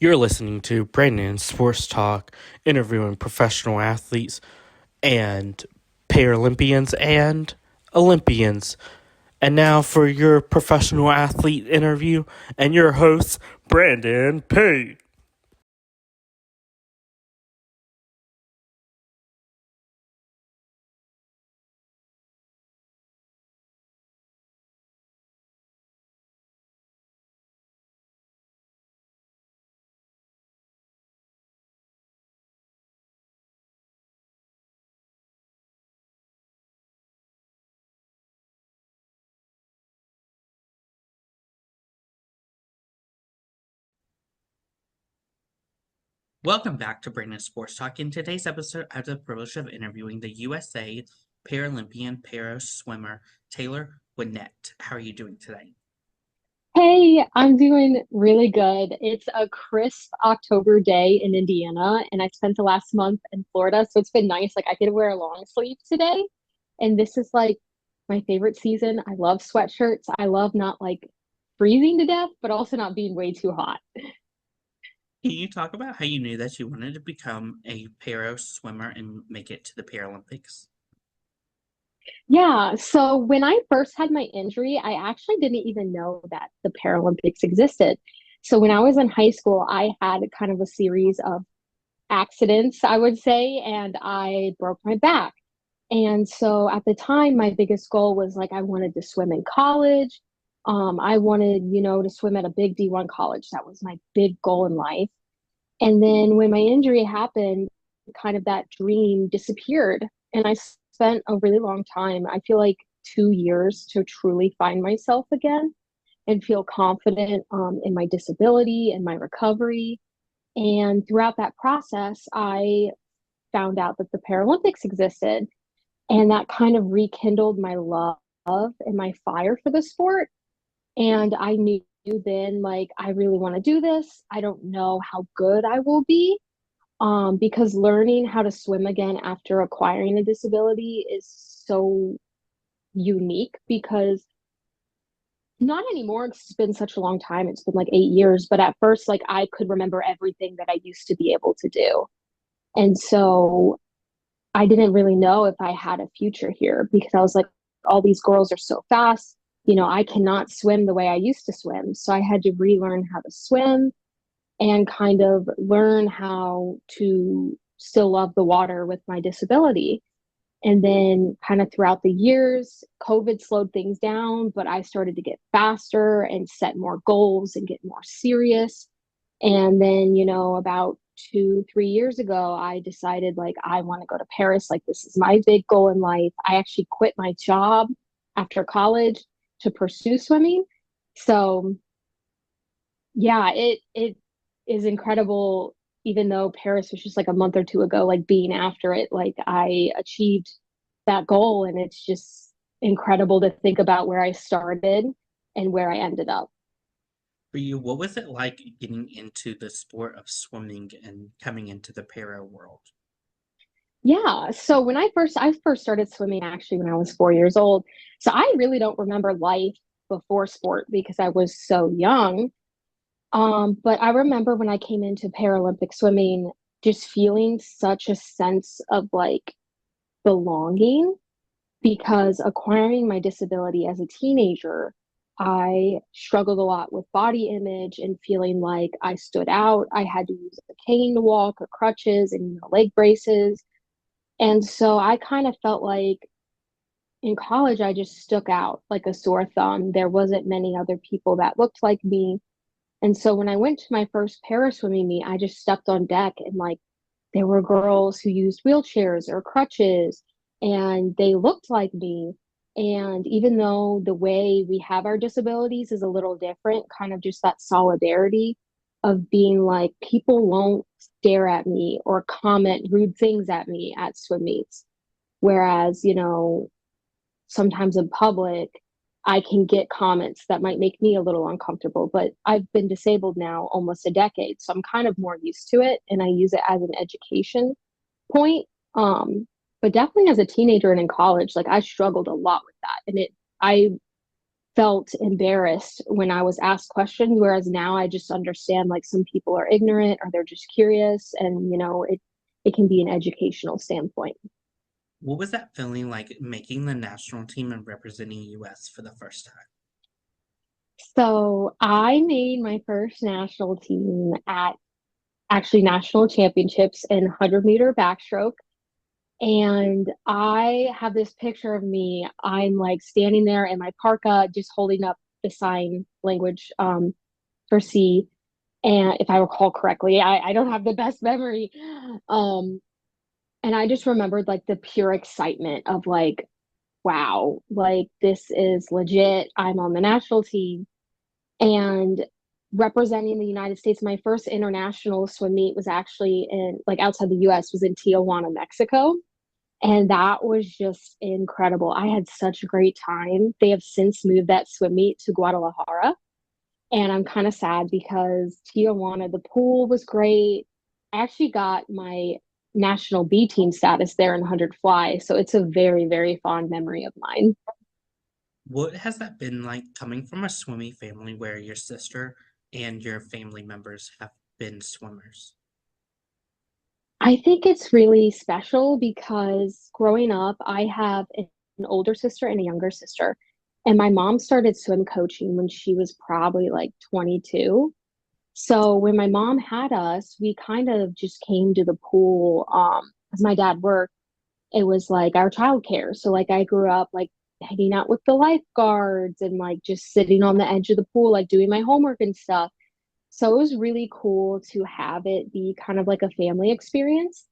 You're listening to Brandon Sports Talk, interviewing professional athletes and Paralympians and Olympians. And now for your professional athlete interview and your host, Brandon P. Welcome back to Brandon Sports Talk. In today's episode, I have the privilege of interviewing the USA Paralympian para swimmer Taylor Winnett. How are you doing today? Hey, I'm doing really good. It's a crisp October day in Indiana, and I spent the last month in Florida, so it's been nice. Like I get to wear a long sleeve today, and this is like my favorite season. I love sweatshirts. I love not like freezing to death, but also not being way too hot. Can you talk about how you knew that you wanted to become a para swimmer and make it to the Paralympics? Yeah, so when I first had my injury, I actually didn't even know that the Paralympics existed. So when I was in high school, I had kind of a series of accidents, I would say, and I broke my back. And so at the time, my biggest goal was like I wanted to swim in college. I wanted, to swim at a big D1 college. That was my big goal in life. And then when my injury happened, kind of that dream disappeared. And I spent a really long time, I feel like 2 years to truly find myself again and feel confident in my disability and my recovery. And throughout that process, I found out that the Paralympics existed. And that kind of rekindled my love and my fire for the sport. And I knew then, like, I really want to do this. I don't know how good I will be, because learning how to swim again after acquiring a disability is so unique because not anymore. It's been such a long time. It's been like 8 years. But at first, like, I could remember everything that I used to be able to do. And so I didn't really know if I had a future here because I was like, all these girls are so fast. I cannot swim the way I used to swim. So I had to relearn how to swim and kind of learn how to still love the water with my disability. And then, kind of throughout the years, COVID slowed things down, but I started to get faster and set more goals and get more serious. And then, about 2, 3 years ago, I decided like I want to go to Paris. Like, this is my big goal in life. I actually quit my job after college to pursue swimming. So, yeah, it is incredible. Even though Paris was just like a month or two ago, like being after it, like I achieved that goal, and it's just incredible to think about where I started and where I ended up. For you, what was it like getting into the sport of swimming and coming into the para world? Yeah, so when I first started swimming actually when I was 4 years old. So I really don't remember life before sport because I was so young. But I remember when I came into Paralympic swimming, just feeling such a sense of like belonging because acquiring my disability as a teenager, I struggled a lot with body image and feeling like I stood out. I had to use a cane to walk or crutches and leg braces. And so I kind of felt like in college, I just stuck out like a sore thumb. There wasn't many other people that looked like me. And so when I went to my first para swimming meet, I just stepped on deck and like there were girls who used wheelchairs or crutches and they looked like me. And even though the way we have our disabilities is a little different, kind of just that solidarity of being like, people won't stare at me or comment rude things at me at swim meets. Whereas, sometimes in public, I can get comments that might make me a little uncomfortable, but I've been disabled now almost a decade, so I'm kind of more used to it and I use it as an education point. But definitely as a teenager and in college, like I struggled a lot with that. And I felt embarrassed when I was asked questions, whereas now I just understand like some people are ignorant or they're just curious, and it can be an educational standpoint. What was that feeling like making the national team and representing US for the first time? So I made my first national team at actually national championships in 100-meter backstroke. And I have this picture of me. I'm like standing there in my parka, just holding up the sign language for C. And if I recall correctly, I don't have the best memory. Um, and I just remembered like the pure excitement of like, wow, like this is legit. I'm on the national team and representing the United States. My first international swim meet was actually in like outside the US, was in Tijuana, Mexico. And that was just incredible. I had such a great time. They have since moved that swim meet to Guadalajara. And I'm kind of sad because Tijuana, the pool was great. I actually got my national B team status there in 100 fly. So it's a very, very fond memory of mine. What has that been like coming from a swimming family where your sister and your family members have been swimmers? I think it's really special because growing up, I have an older sister and a younger sister. And my mom started swim coaching when she was probably like 22. So when my mom had us, we kind of just came to the pool because my dad worked. It was like our childcare. So like I grew up like hanging out with the lifeguards and like just sitting on the edge of the pool, like doing my homework and stuff. So it was really cool to have it be kind of like a family experience.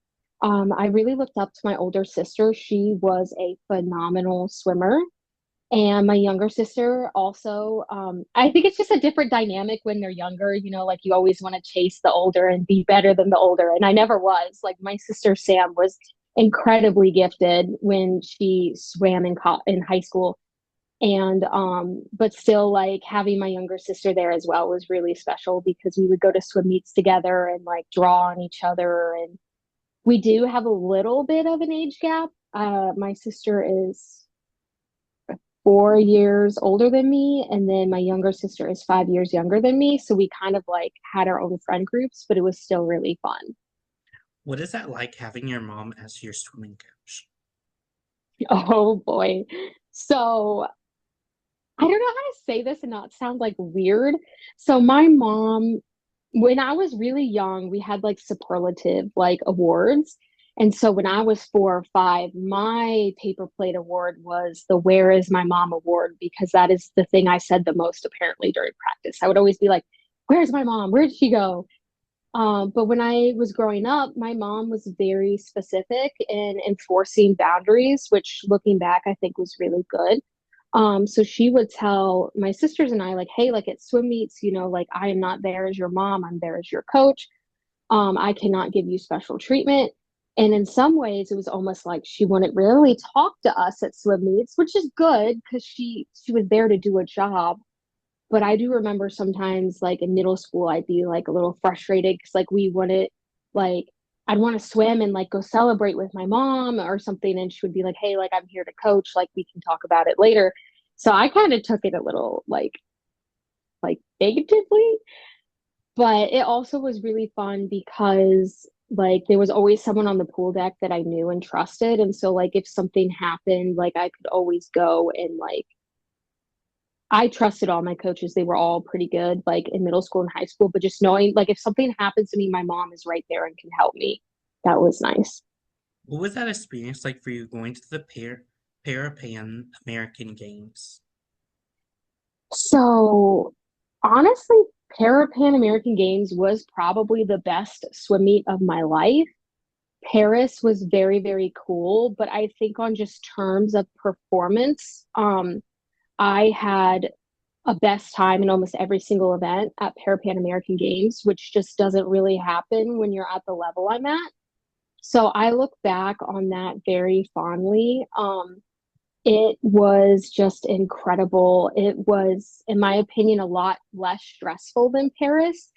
I really looked up to my older sister. She was a phenomenal swimmer. And my younger sister also, I think it's just a different dynamic when they're younger. Like you always want to chase the older and be better than the older. And I never was. Like my sister Sam was incredibly gifted when she swam in high school. And but still like having my younger sister there as well was really special because we would go to swim meets together and like draw on each other. And we do have a little bit of an age gap. My sister is 4 years older than me, and then my younger sister is 5 years younger than me. So we kind of like had our own friend groups, but it was still really fun. What is that like having your mom as your swimming coach? Oh boy. So I don't know how to say this and not sound like weird. So my mom, when I was really young, we had like superlative like awards. And so when I was 4 or 5, my paper plate award was the Where is My Mom award because that is the thing I said the most apparently during practice. I would always be like, Where's my mom? Where did she go? But when I was growing up, my mom was very specific in enforcing boundaries, which looking back, I think was really good. So she would tell my sisters and I, like, hey, like at swim meets, like I am not there as your mom, I'm there as your coach. I cannot give you special treatment. And in some ways, it was almost like she wouldn't really talk to us at swim meets, which is good because she was there to do a job. But I do remember sometimes, like in middle school, I'd be like a little frustrated because like we wouldn't like I'd want to swim and like go celebrate with my mom or something, and she would be like, "Hey, like I'm here to coach, like we can talk about it later." So I kind of took it a little like negatively, but it also was really fun because like there was always someone on the pool deck that I knew and trusted, and so like if something happened, like I could always go and like I trusted all my coaches. They were all pretty good, like in middle school and high school. But just knowing, like, if something happens to me, my mom is right there and can help me. That was nice. What was that experience like for you going to the Paralympian American Games? So, honestly, Pan American Games was probably the best swim meet of my life. Paris was very, very cool, but I think on just terms of performance, I had a best time in almost every single event at Pan American Games, which just doesn't really happen when you're at the level I'm at. So I look back on that very fondly. It was just incredible. It was, in my opinion, a lot less stressful than Paris.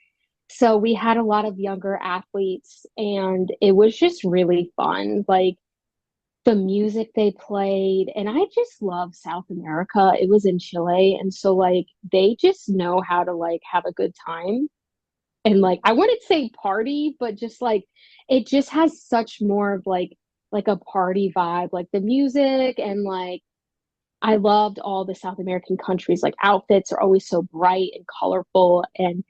So we had a lot of younger athletes, and it was just really fun. Like the music they played, and I just love South America. It was in Chile, and so like they just know how to like have a good time. And like I wouldn't say party, but just like it just has such more of like a party vibe, like the music. And like I loved all the South American countries, like outfits are always so bright and colorful, and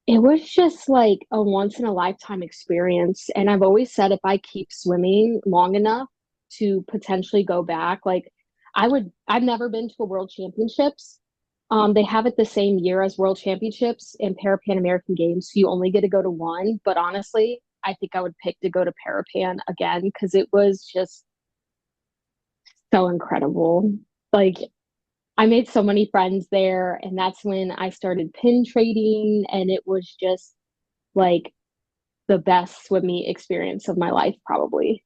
it was just like a once in a lifetime experience. And I've always said if I keep swimming long enough to potentially go back, like I've never been to a world championships. They have it the same year as world championships and Pan American Games. So you only get to go to one. But honestly, I think I would pick to go to Pan again because it was just so incredible. Like I made so many friends there, and that's when I started pin trading, and it was just like the best swimming experience of my life, probably.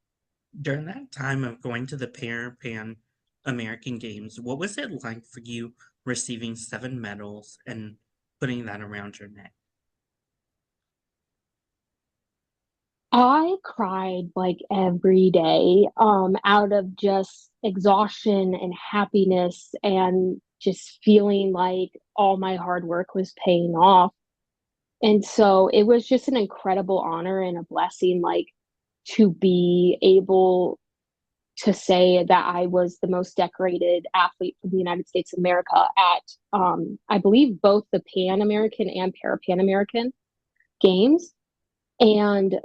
During that time of going to the Pan American Games, what was it like for you receiving 7 medals and putting that around your neck? I cried like every day, out of just exhaustion and happiness and just feeling like all my hard work was paying off. And so it was just an incredible honor and a blessing, like to be able to say that I was the most decorated athlete from the United States of America at, I believe, both the Pan American and Pan American Games. And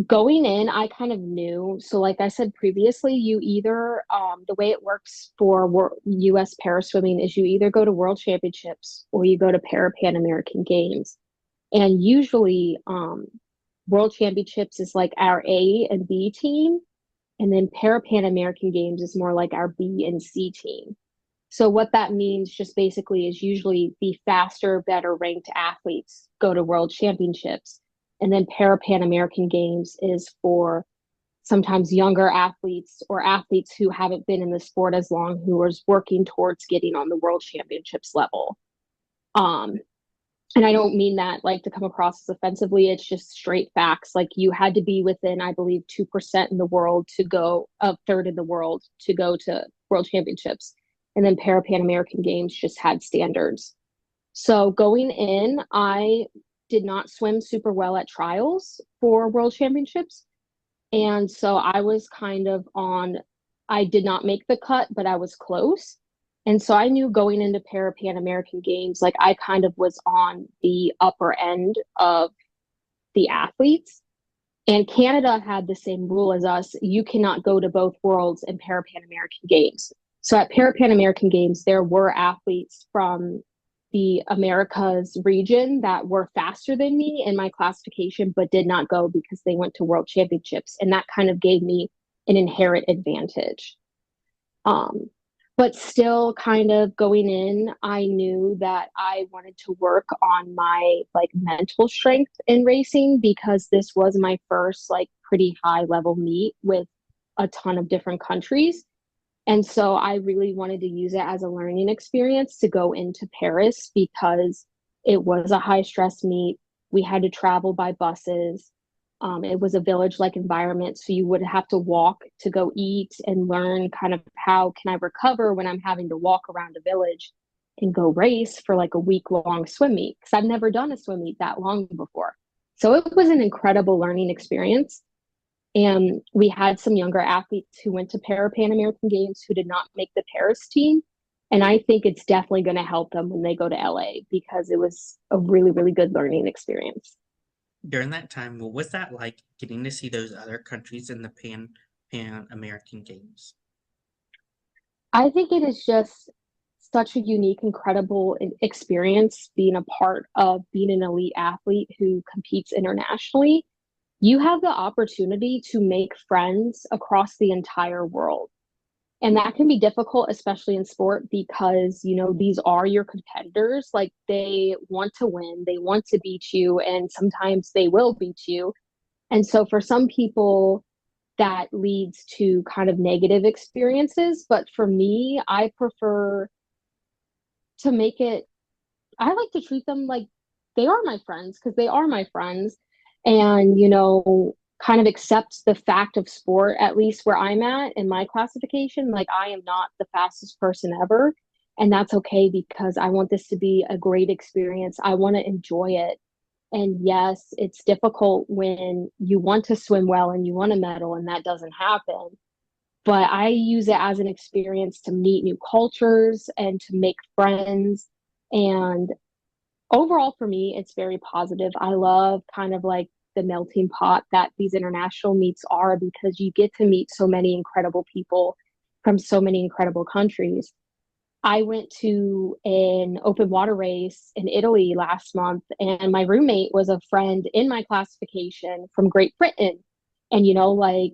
going in, I kind of knew. So, like I said previously, you either, the way it works for US para swimming is you either go to World Championships or you go to Pan American Games. And usually, World Championships is like our A and B team, and then Pan American Games is more like our B and C team. So what that means just basically is usually the faster, better ranked athletes go to World Championships. And then Pan American Games is for sometimes younger athletes or athletes who haven't been in the sport as long, who are working towards getting on the World Championships level. Um, and I don't mean that like to come across as offensively. It's just straight facts. Like you had to be within, I believe, 2% in the world to go, a third in the world to go to World Championships. And then Pan American Games just had standards. So going in, I did not swim super well at trials for World Championships. And so I was kind of on, I did not make the cut, but I was close. And so I knew going into Pan American Games, like I kind of was on the upper end of the athletes. And Canada had the same rule as us. You cannot go to both Worlds and Pan American Games. So at Pan American Games, there were athletes from the Americas region that were faster than me in my classification, but did not go because they went to World Championships. And that kind of gave me an inherent advantage. Um, but still kind of going in, I knew that I wanted to work on my like mental strength in racing because this was my first like pretty high level meet with a ton of different countries. And so I really wanted to use it as a learning experience to go into Paris because it was a high stress meet. We had to travel by buses. It was a village-like environment, so you would have to walk to go eat and learn kind of how can I recover when I'm having to walk around a village and go race for like a week-long swim meet because I've never done a swim meet that long before. So it was an incredible learning experience. And we had some younger athletes who went to Pan American Games who did not make the Paris team. And I think it's definitely going to help them when they go to LA because it was a really, really good learning experience. During that time, what was that like getting to see those other countries in the Pan American Games? I think it is just such a unique, incredible experience being a part of being an elite athlete who competes internationally. You have the opportunity to make friends across the entire world. And that can be difficult, especially in sport, because, you know, these are your competitors. Like they want to win, they want to beat you, and sometimes they will beat you. And so for some people, that leads to kind of negative experiences. But for me, I prefer to make it, I like to treat them like they are my friends because they are my friends. And, you know, kind of accept the fact of sport, at least where I'm at in my classification. Like, I am not the fastest person ever. And that's okay because I want this to be a great experience. I want to enjoy it. And yes, it's difficult when you want to swim well and you want to medal and that doesn't happen. But I use it as an experience to meet new cultures and to make friends. And overall, for me, it's very positive. I love kind of like the melting pot that these international meets are because you get to meet so many incredible people from so many incredible countries. I went to an open water race in Italy last month, and my roommate was a friend in my classification from Great Britain. And, like,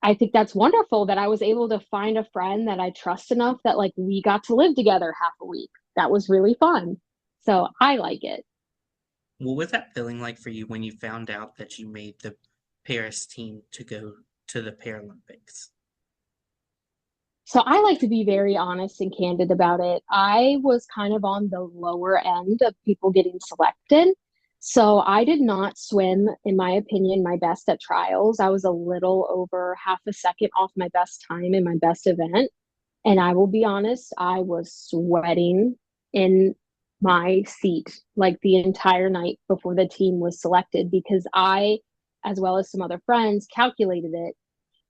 I think that's wonderful that I was able to find a friend that I trust enough that, like, we got to live together half a week. That was really fun. So I like it. What was that feeling like for you when you found out that you made the Paris team to go to the Paralympics? So I like to be very honest and candid about it. I was kind of on the lower end of people getting selected. So I did not swim, in my opinion, my best at trials. I was a little over half a second off my best time in my best event. And I will be honest, I was sweating in my seat like the entire night before the team was selected because I, as well as some other friends, calculated it.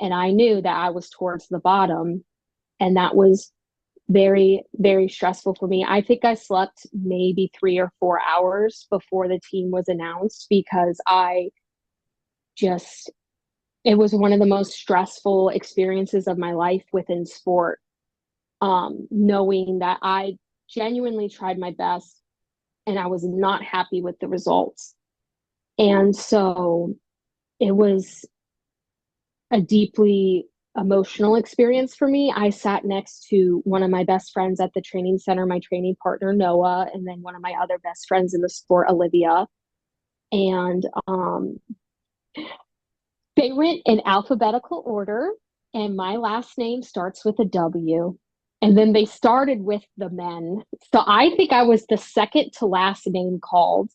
And I knew that I was towards the bottom, and that was very, very stressful for me. I think I slept maybe 3 or 4 hours before the team was announced because I just, it was one of the most stressful experiences of my life within sport. Knowing that I genuinely tried my best and I was not happy with the results. And so it was a deeply emotional experience for me. I sat next to one of my best friends at the training center, my training partner, Noah, and then one of my other best friends in the sport, Olivia. And they went in alphabetical order, and my last name starts with a W. And then they started with the men. So I think I was the second to last name called.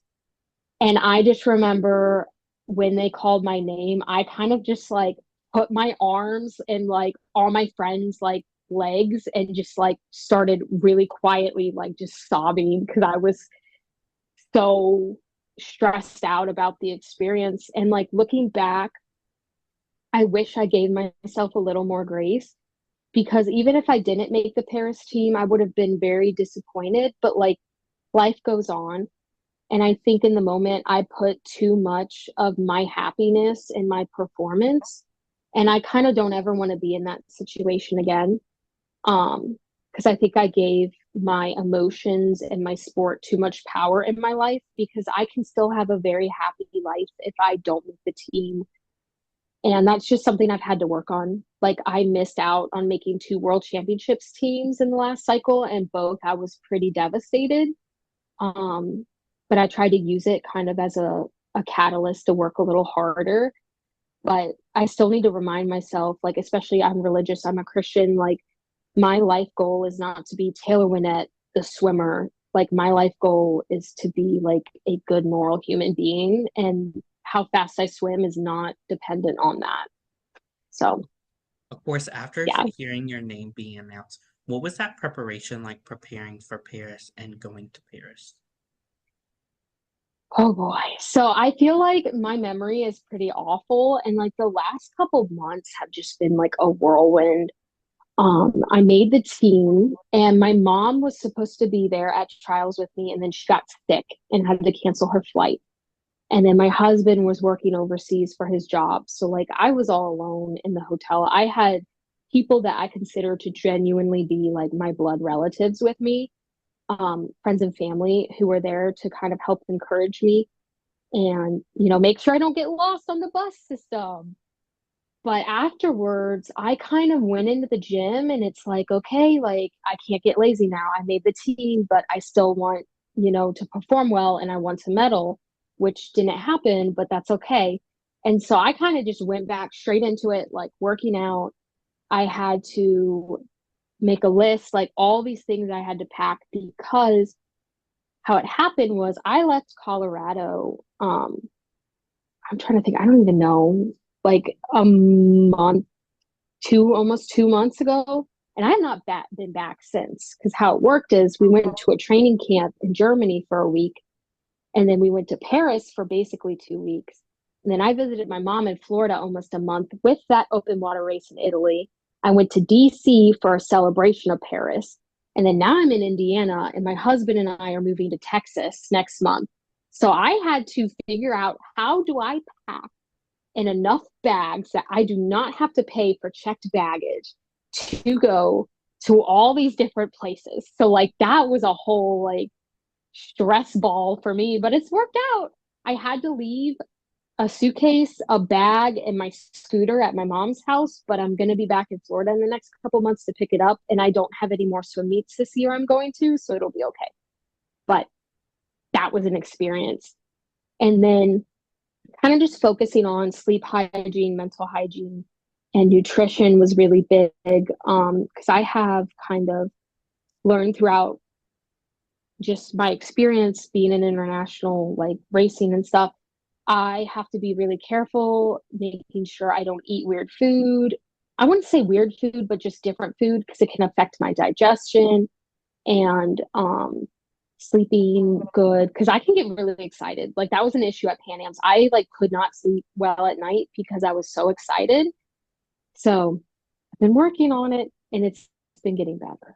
And I just remember when they called my name, I kind of just like put my arms and like all my friends' like legs and just like started really quietly like just sobbing because I was so stressed out about the experience. And like looking back, I wish I gave myself a little more grace because even if I didn't make the Paris team, I would have been very disappointed. But like life goes on. And I think in the moment, I put too much of my happiness in my performance. And I kind of don't ever want to be in that situation again. Because I think I gave my emotions and my sport too much power in my life because I can still have a very happy life if I don't make the team. And that's just something I've had to work on. Like I missed out on making two world championships teams in the last cycle, and both I was pretty devastated. Um, but I tried to use it kind of as a catalyst to work a little harder. But I still need to remind myself, like, especially I'm religious, I'm a Christian, like my life goal is not to be Taylor Winnett, the swimmer. Like my life goal is to be like a good moral human being, and how fast I swim is not dependent on that. So Of course, after yeah. hearing your name being announced, what was that preparation like preparing for Paris and going to Paris? Oh boy. So I feel like my memory is pretty awful, and like the last couple of months have just been like a whirlwind. I made the team, and my mom was supposed to be there at trials with me, and then she got sick and had to cancel her flight. And then my husband was working overseas for his job. So like I was all alone in the hotel. I had people that I consider to genuinely be like my blood relatives with me, friends and family who were there to kind of help encourage me and, make sure I don't get lost on the bus system. But afterwards, I kind of went into the gym and it's like, okay, like I can't get lazy now. I made the team, but I still want, to perform well and I want to medal, which didn't happen, but that's okay. And so I kind of just went back straight into it, like working out. I had to make a list, like all these things I had to pack because how it happened was I left Colorado. I'm trying to think, I don't even know. like a month, almost 2 months ago. And I have not been back since, because how it worked is we went to a training camp in Germany for a week, and then we went to Paris for basically 2 weeks. And then I visited my mom in Florida almost a month with that open water race in Italy. I went to DC for a celebration of Paris. And then now I'm in Indiana, and my husband and I are moving to Texas next month. So I had to figure out, how do I pack in enough bags that I do not have to pay for checked baggage to go to all these different places. So like that was a whole like stress ball for me, but it's worked out. I had to leave a suitcase, a bag, and my scooter at my mom's house, but I'm going to be back in Florida in the next couple months to pick it up. And I don't have any more swim meets this year I'm going to, so it'll be okay. But that was an experience. And then kind of just focusing on sleep hygiene, mental hygiene, and nutrition was really big, because I have kind of learned throughout just my experience being in international like racing and stuff. I have to be really careful making sure I don't eat weird food. I wouldn't say weird food, but just different food, because it can affect my digestion, and sleeping good, because I can get really excited. Like that was an issue at Pan Am's. I like could not sleep well at night because I was so excited. So I've been working on it, and it's been getting better.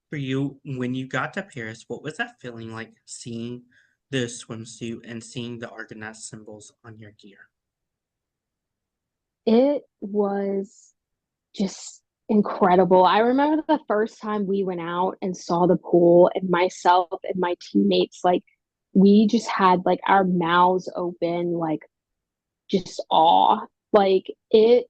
For you, when you got to Paris, what was that feeling like, seeing the swimsuit and seeing the Argonaut symbols on your gear? It was just incredible. I remember the first time we went out and saw the pool, and myself and my teammates, like we just had like our mouths open, like just awe. Like it,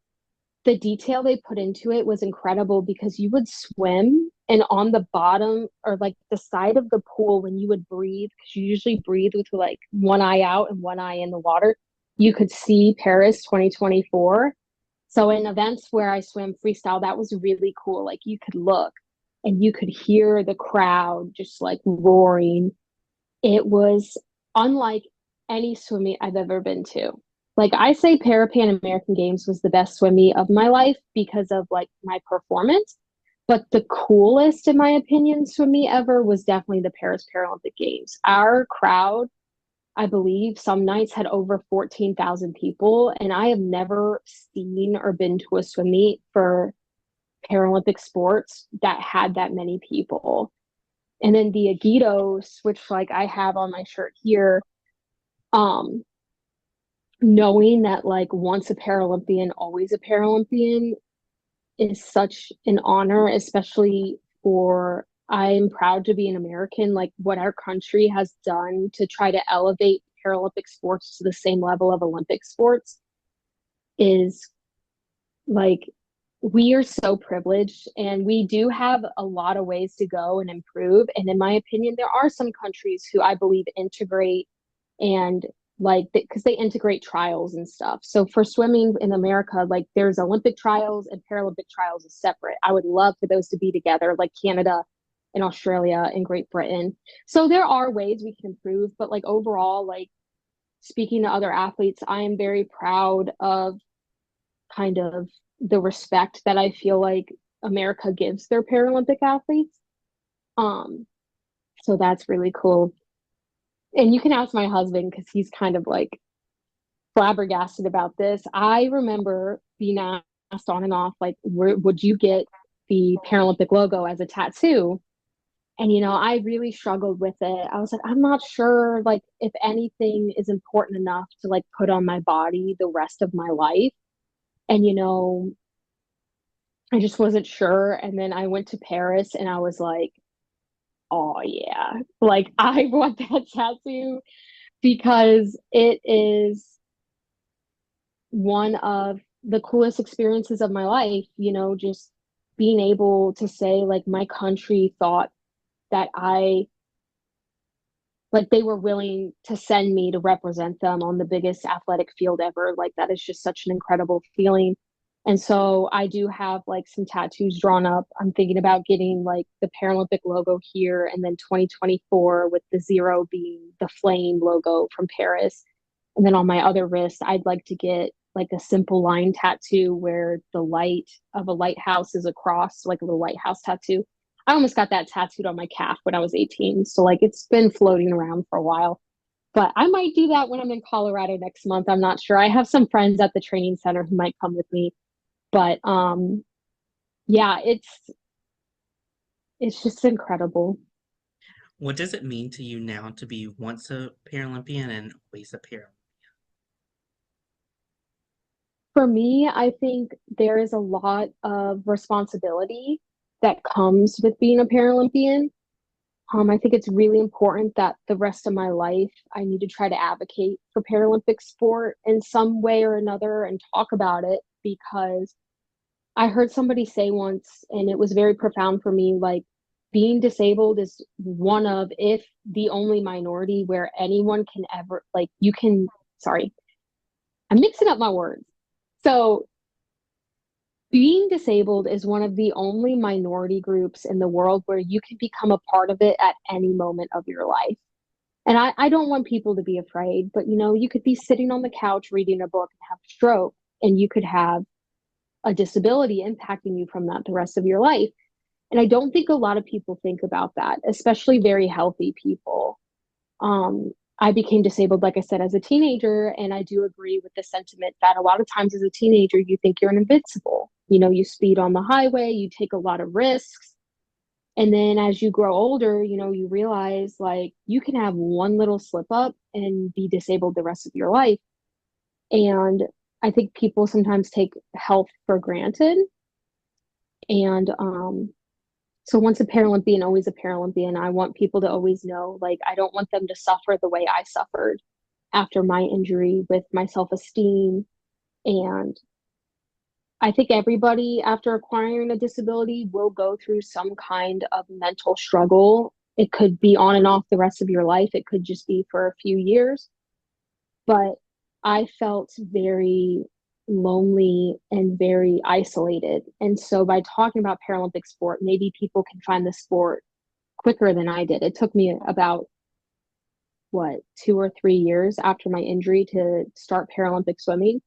the detail they put into it was incredible, because you would swim, and on the bottom or like the side of the pool, when you would breathe, because you usually breathe with like one eye out and one eye in the water, you could see Paris 2024. So in events where I swim freestyle, that was really cool. Like you could look and you could hear the crowd just like roaring. It was unlike any swim meet I've ever been to. Like I say Pan American Games was the best swim meet of my life because of like my performance. But the coolest, in my opinion, swim meet ever was definitely the Paris Paralympic Games. Our crowd, I believe some nights had over 14,000 people, and I have never seen or been to a swim meet for Paralympic sports that had that many people. And then the Agitos, which like I have on my shirt here, um, knowing that like once a Paralympian, always a Paralympian is such an honor, especially for I'm proud to be an American. Like what our country has done to try to elevate Paralympic sports to the same level of Olympic sports is like we are so privileged, and we do have a lot of ways to go and improve. And in my opinion, there are some countries who I believe integrate, and like because they integrate trials and stuff. So for swimming in America, like there's Olympic trials and Paralympic trials is separate. I would love for those to be together, like Canada and Australia and Great Britain. So there are ways we can improve, but like overall, like speaking to other athletes, I am very proud of kind of the respect that I feel like America gives their Paralympic athletes. Um, so that's really cool. And you can ask my husband, because he's kind of like flabbergasted about this. I remember being asked on and off, like, would you get the Paralympic logo as a tattoo? And, I really struggled with it. I was like, I'm not sure, like, if anything is important enough to, like, put on my body the rest of my life. And, I just wasn't sure. And then I went to Paris and I was like, oh, yeah, like, I want that tattoo, because it is one of the coolest experiences of my life, just being able to say, like, my country thought that like they were willing to send me to represent them on the biggest athletic field ever. Like that is just such an incredible feeling. And so I do have like some tattoos drawn up. I'm thinking about getting like the Paralympic logo here, and then 2024 with the zero being the flame logo from Paris. And then on my other wrist, I'd like to get like a simple line tattoo where the light of a lighthouse is across, like a little lighthouse tattoo. I almost got that tattooed on my calf when I was 18. So like it's been floating around for a while. But I might do that when I'm in Colorado next month. I'm not sure. I have some friends at the training center who might come with me. But yeah, it's just incredible. What does it mean to you now to be once a Paralympian and always a Paralympian? For me, I think there is a lot of responsibility that comes with being a Paralympian. I think it's really important that the rest of my life, I need to try to advocate for Paralympic sport in some way or another and talk about it because I heard somebody say once, and it was very profound for me, like being disabled is one of, if the only minority where anyone can ever, like, you can, sorry, I'm mixing up my words. So being disabled is one of the only minority groups in the world where you can become a part of it at any moment of your life. And I don't want people to be afraid, but you could be sitting on the couch reading a book and have a stroke, and you could have a disability impacting you from that the rest of your life. And I don't think a lot of people think about that, especially very healthy people. I became disabled, like I said, as a teenager, and I do agree with the sentiment that a lot of times as a teenager, you think you're invincible. You speed on the highway, you take a lot of risks. And then as you grow older, you realize like you can have one little slip up and be disabled the rest of your life. And I think people sometimes take health for granted. And so once a Paralympian, always a Paralympian. I want people to always know, like, I don't want them to suffer the way I suffered after my injury with my self-esteem. And I think everybody after acquiring a disability will go through some kind of mental struggle. It could be on and off the rest of your life. It could just be for a few years. But I felt very lonely and very isolated. And so by talking about Paralympic sport, maybe people can find the sport quicker than I did. It took me about, what, 2 or 3 years after my injury to start Paralympic swimming.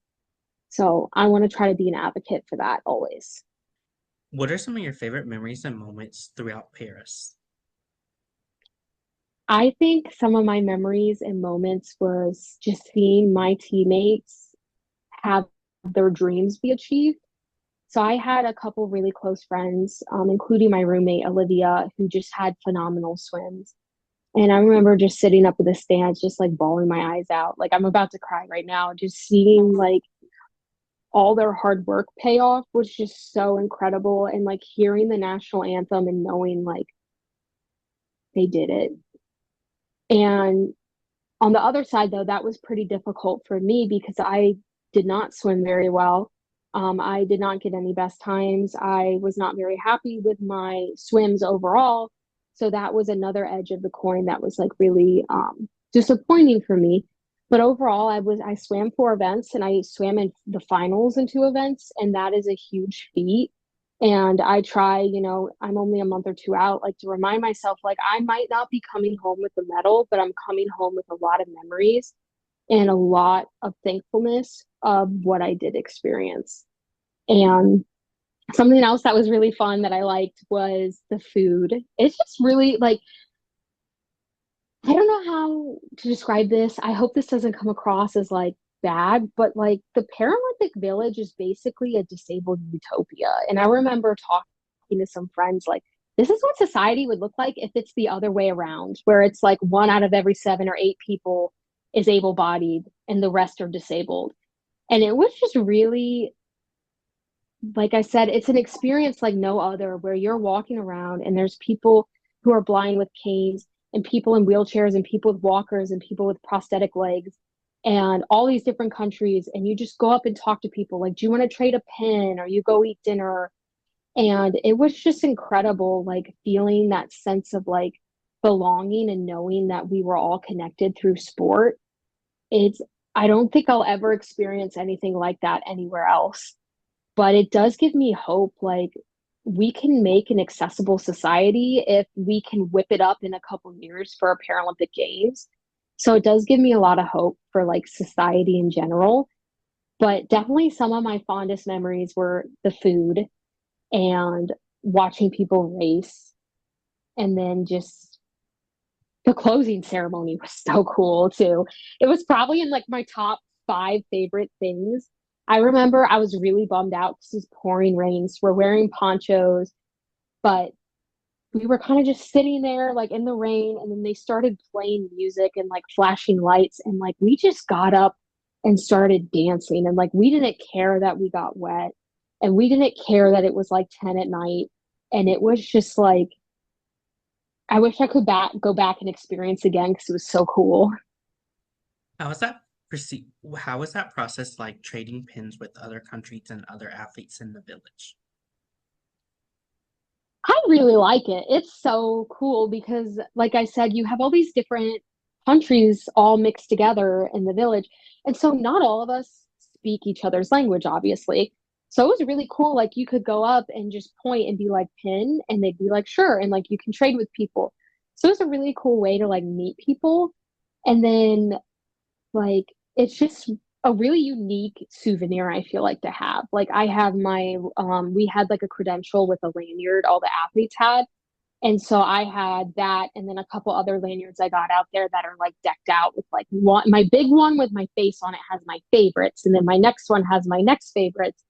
So I want to try to be an advocate for that always. What are some of your favorite memories and moments throughout Paris? I think some of my memories and moments was just seeing my teammates have their dreams be achieved. So I had a couple really close friends, including my roommate Olivia, who just had phenomenal swims. And I remember just sitting up in the stands, just like bawling my eyes out. Like I'm about to cry right now, just seeing like all their hard work pay off was just so incredible. And like hearing the national anthem and knowing like they did it. And on the other side, though, that was pretty difficult for me because I did not swim very well. I did not get any best times. I was not very happy with my swims overall. So that was another edge of the coin that was like really disappointing for me. But overall, I swam 4 events and I swam in the finals in 2 events, and that is a huge feat. And I try, I'm only a month or two out, like to remind myself, like I might not be coming home with a medal, but I'm coming home with a lot of memories and a lot of thankfulness of what I did experience. And something else that was really fun that I liked was the food. It's just really like, I don't know how to describe this. I hope this doesn't come across as like bad, but like the Paralympic Village is basically a disabled utopia. And I remember talking to some friends like, this is what society would look like if it's the other way around, where it's like 1 out of every 7 or 8 people is able-bodied and the rest are disabled. And it was just really, like I said, it's an experience like no other, where you're walking around and there's people who are blind with canes and people in wheelchairs and people with walkers and people with prosthetic legs and all these different countries. And you just go up and talk to people like, do you want to trade a pen, or you go eat dinner? And it was just incredible, like feeling that sense of like belonging and knowing that we were all connected through sport. It's, I don't think I'll ever experience anything like that anywhere else, but it does give me hope. Like we can make an accessible society if we can whip it up in a couple years for our Paralympic Games. So it does give me a lot of hope for like society in general. But definitely some of my fondest memories were the food and watching people race. And then just the closing ceremony was so cool too. It was probably in like my top five favorite things. I remember I was really bummed out because it was pouring rain. So we're wearing ponchos, but we were kind of just sitting there like in the rain, and then they started playing music and like flashing lights, and like we just got up and started dancing, and like we didn't care that we got wet, and we didn't care that it was like 10 at night, and it was just like I wish I could go back and experience again because it was so cool. How is that how is that process like trading pins with other countries and other athletes in the village? I really like it. It's so cool because, like I said, you have all these different countries all mixed together in the village. And so not all of us speak each other's language, obviously. So it was really cool. Like you could go up and just point and be like, pin, and they'd be like, sure. And like you can trade with people. So it was a really cool way to like meet people. And then like it's just a really unique souvenir I feel like to have. Like I have my we had like a credential with a lanyard all the athletes had. And so I had that and then a couple other lanyards I got out there that are like decked out with like one my big one with my face on it has my favorites and then my next one has my next favorites.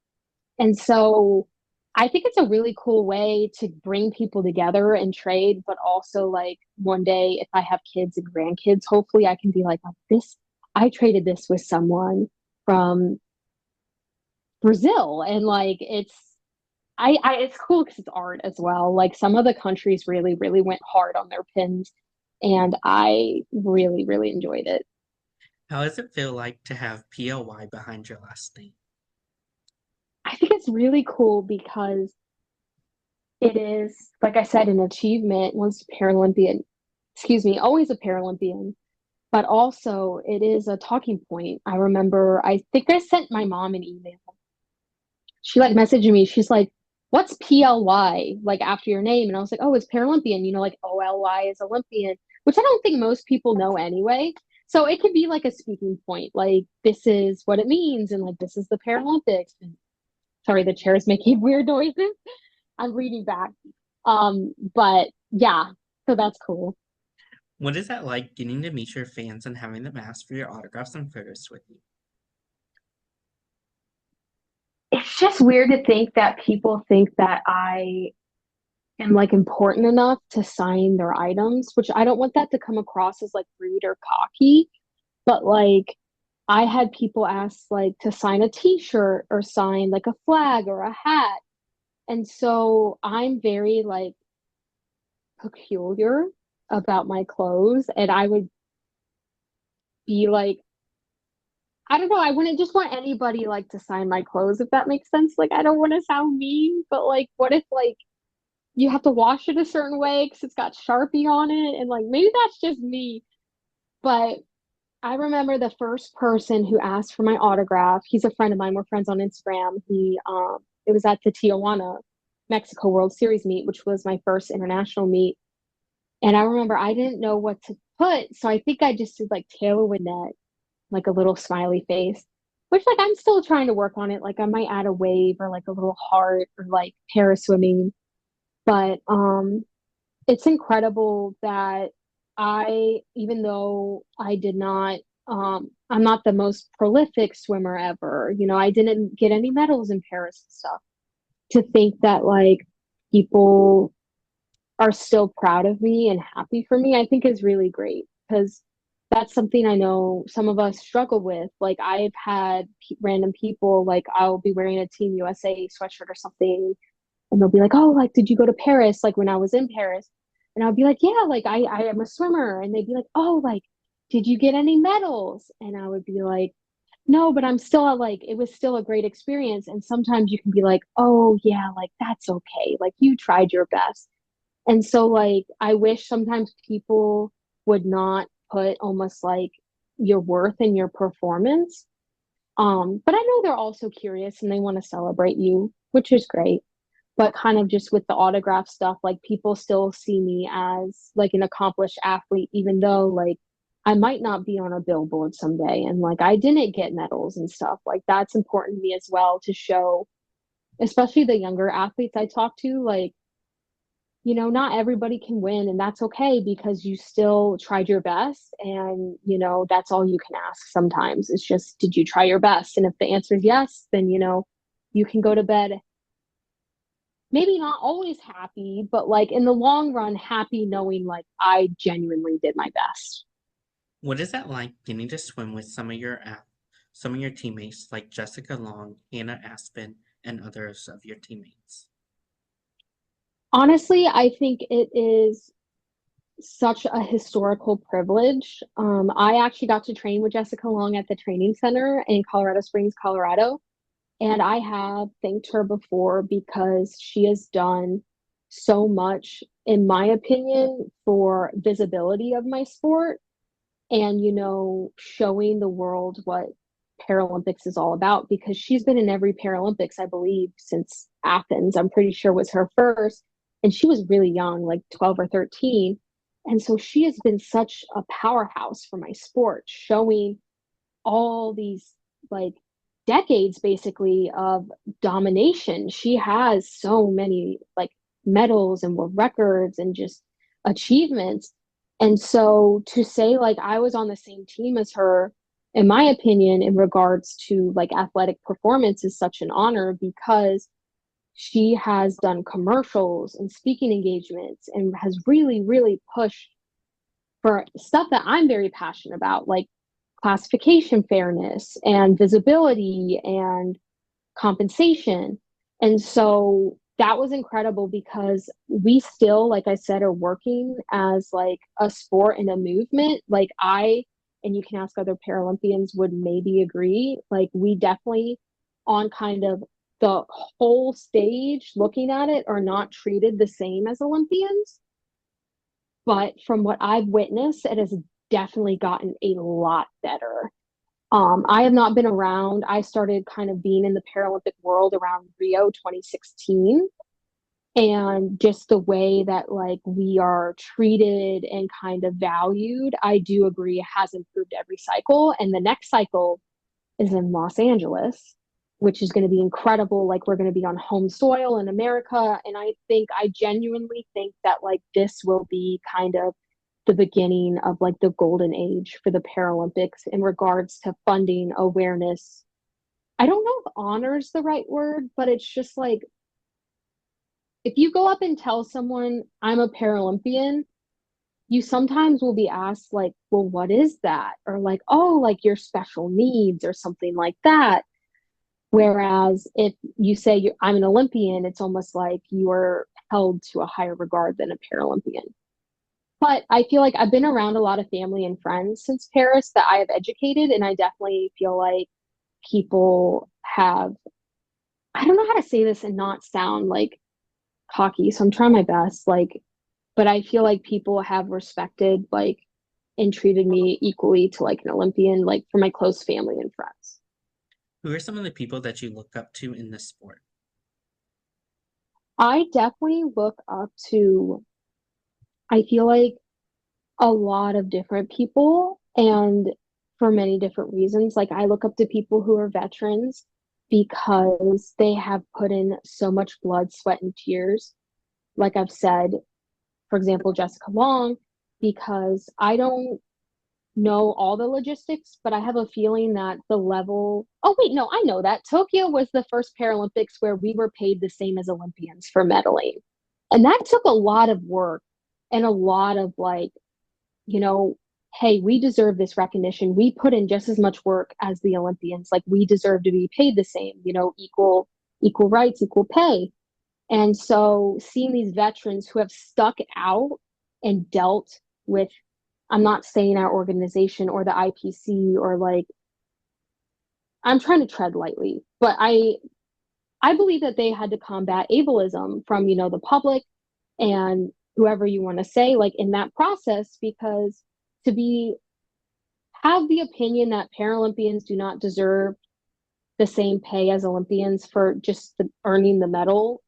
And so I think it's a really cool way to bring people together and trade, but also like one day if I have kids and grandkids, hopefully I can be like, oh, this, I traded this with someone from Brazil. And like it's cool because it's art as well. Like some of the countries really, really went hard on their pins, and I really, really enjoyed it. How does it feel like to have PLY behind your last name? I think it's really cool because it is, like I said, an achievement once a Paralympian, excuse me, always a Paralympian, but also it is a talking point. I remember, I think I sent my mom an email. She like messaged me. She's like, "What's PLY like after your name?" And I was like, "Oh, it's Paralympian. You know, like OLY is Olympian," which I don't think most people know anyway. So it could be like a speaking point, like this is what it means, and like this is the Paralympics. And, sorry, the chair is making weird noises. I'm reading back. But yeah, so that's cool. What is that like getting to meet your fans and having them ask for your autographs and photos with you? It's just weird to think that people think that I am like important enough to sign their items, which I don't want that to come across as like rude or cocky, but like I had people ask like to sign a t-shirt or sign like a flag or a hat. And so I'm very like peculiar about my clothes, and I would be like I don't know. I wouldn't just want anybody like to sign my clothes, if that makes sense. Like, I don't want to sound mean, but like, what if like you have to wash it a certain way because it's got Sharpie on it? And like, maybe that's just me. But I remember the first person who asked for my autograph. He's a friend of mine. We're friends on Instagram. It was at the Tijuana, Mexico World Series meet, which was my first international meet. And I remember I didn't know what to put. So I think I just did like Taylor Winnett, like a little smiley face, which like I'm still trying to work on it. Like I might add a wave or like a little heart or like para swimming. But it's incredible that even though I did not I'm not the most prolific swimmer ever, you know, I didn't get any medals in Paris and stuff. To think that like people are still proud of me and happy for me, I think is really great because that's something I know some of us struggle with. Like I've had random people, like I'll be wearing a Team USA sweatshirt or something, and they'll be like, "Oh, like did you go to Paris? Like when I was in Paris?" And I'll be like, "Yeah, like I am a swimmer." And they'd be like, "Oh, like did you get any medals?" And I would be like, "No, but I'm still like it was still a great experience." And sometimes you can be like, "Oh, yeah, like that's okay. Like you tried your best." And so like I wish sometimes people would not put almost like your worth in your performance. But I know they're also curious and they want to celebrate you, which is great. But kind of just with the autograph stuff, like people still see me as like an accomplished athlete, even though like I might not be on a billboard someday and like I didn't get medals and stuff. Like that's important to me as well to show, especially the younger athletes I talk to, like, not everybody can win, and that's okay because you still tried your best. And, that's all you can ask sometimes. It's just, did you try your best? And if the answer is yes, then, you can go to bed, maybe not always happy, but like in the long run, happy knowing like I genuinely did my best. What is that like getting to swim with some of your teammates like Jessica Long, Hannah Aspen, and others of your teammates? Honestly, I think it is such a historical privilege. I actually got to train with Jessica Long at the training center in Colorado Springs, Colorado. And I have thanked her before because she has done so much, in my opinion, for visibility of my sport and, showing the world what Paralympics is all about because she's been in every Paralympics, I believe, since Athens. I'm pretty sure was her first. And she was really young, like 12 or 13. And so she has been such a powerhouse for my sport, showing all these like decades basically of domination. She has so many like medals and world records and just achievements. And so to say like I was on the same team as her, in my opinion, in regards to like athletic performance is such an honor because she has done commercials and speaking engagements and has really, really pushed for stuff that I'm very passionate about, like classification fairness and visibility and compensation. And so that was incredible because we still, like I said, are working as like a sport and a movement. Like and you can ask other Paralympians would maybe agree, like we definitely on kind of the whole stage looking at it are not treated the same as Olympians. But from what I've witnessed, it has definitely gotten a lot better. I have not been around. I started kind of being in the Paralympic world around Rio 2016. And just the way that like we are treated and kind of valued, I do agree has improved every cycle. And the next cycle is in Los Angeles, which is going to be incredible. Like we're going to be on home soil in America. And I genuinely think that like this will be kind of the beginning of like the golden age for the Paralympics in regards to funding, awareness. I don't know if honor is the right word, but it's just like if you go up and tell someone I'm a Paralympian, you sometimes will be asked like, well, what is that? Or like, oh, like your special needs or something like that. Whereas if you say I'm an Olympian, it's almost like you are held to a higher regard than a Paralympian. But I feel like I've been around a lot of family and friends since Paris that I have educated, and I definitely feel like people have, I don't know how to say this and not sound like cocky, so I'm trying my best, like, but I feel like people have respected, like, and treated me equally to like an Olympian, like for my close family and friends. Who are some of the people that you look up to in this sport? I definitely look up to, I feel like a lot of different people and for many different reasons. Like I look up to people who are veterans because they have put in so much blood, sweat, and tears. Like I've said, for example, Jessica Long, because I don't know all the logistics, but I have a feeling that the level. Oh, wait, no, I know that. Tokyo was the first Paralympics where we were paid the same as Olympians for medaling. And that took a lot of work and a lot of like, you know, hey, we deserve this recognition. We put in just as much work as the Olympians. Like we deserve to be paid the same, equal rights, equal pay. And so seeing these veterans who have stuck out and dealt with, I'm not saying our organization or the IPC or like, I'm trying to tread lightly, but I believe that they had to combat ableism from, the public and whoever you want to say, like in that process, because to be have the opinion that Paralympians do not deserve the same pay as Olympians for just earning the medal,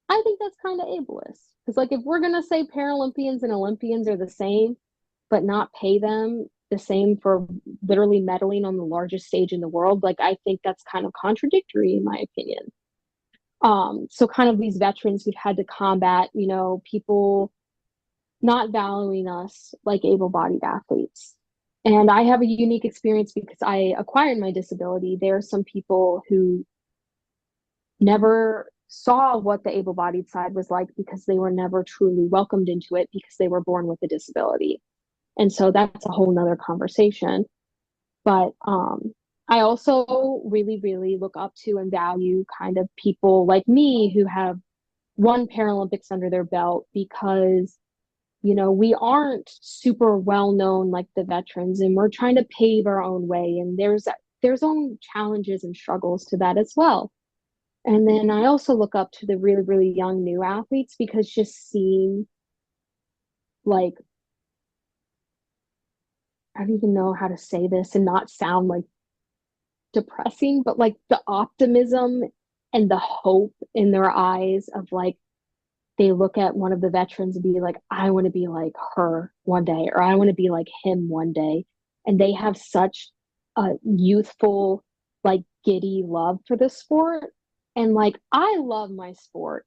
I think that's kind of ableist. Because like if we're gonna say Paralympians and Olympians are the same, but not pay them the same for literally medaling on the largest stage in the world. Like, I think that's kind of contradictory in my opinion. So kind of these veterans, we've had to combat, people not valuing us like able-bodied athletes. And I have a unique experience because I acquired my disability. There are some people who never saw what the able-bodied side was like because they were never truly welcomed into it because they were born with a disability. And so that's a whole nother conversation. But I also really, really look up to and value kind of people like me who have won Paralympics under their belt because, we aren't super well known like the veterans, and we're trying to pave our own way. And there's own challenges and struggles to that as well. And then I also look up to the really, really young new athletes because just seeing, like, I don't even know how to say this and not sound like depressing, but like the optimism and the hope in their eyes of like, they look at one of the veterans and be like, I want to be like her one day, or I want to be like him one day. And they have such a youthful, like giddy love for the sport. And like, I love my sport,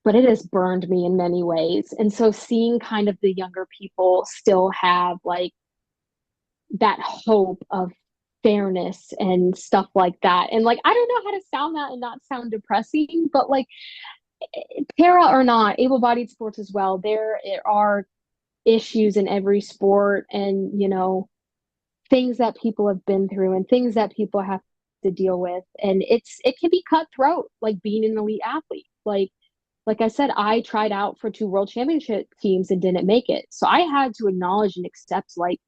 but it has burned me in many ways. And so seeing kind of the younger people still have like that hope of fairness and stuff like that. And like, I don't know how to sound that and not sound depressing, but like, para or not, able-bodied sports as well, there are issues in every sport, and things that people have been through and things that people have to deal with, and it can be cutthroat, like being an elite athlete. Like I said, I tried out for 2 world championship teams and didn't make it, so I had to acknowledge and accept, like,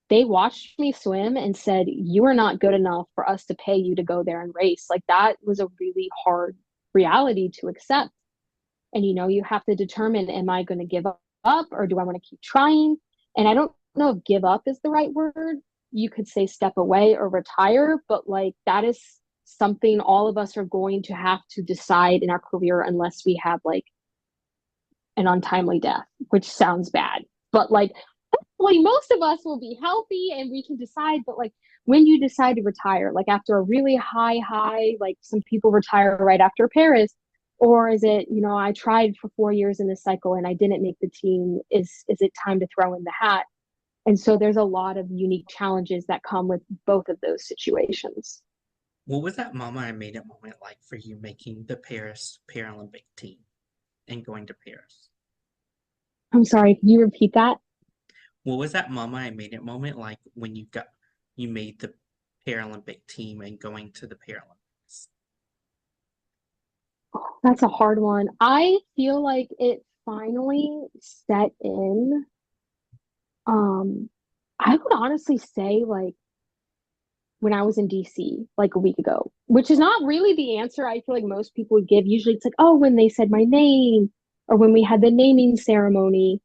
they watched me swim and said, you are not good enough for us to pay you to go there and race. Like, that was a really hard reality to accept. And you have to determine, am I going to give up or do I want to keep trying? And I don't know if give up is the right word. You could say step away or retire, but like, that is something all of us are going to have to decide in our career unless we have like an untimely death, which sounds bad. But like, hopefully most of us will be healthy and we can decide. But like, when you decide to retire, like after a really high, like some people retire right after Paris, or is it, I tried for 4 years in this cycle and I didn't make the team, is it time to throw in the hat? And so there's a lot of unique challenges that come with both of those situations. What was that Mama I Made It moment like for you making the Paris Paralympic team and going to Paris? I'm sorry, can you repeat that? What was that Mama I Made It moment like when you made the Paralympic team and going to the Paralympics? That's a hard one. I feel like it finally set in. I would honestly say like when I was in DC like a week ago, which is not really the answer I feel like most people would give. Usually it's like, oh, when they said my name or when we had the naming ceremony.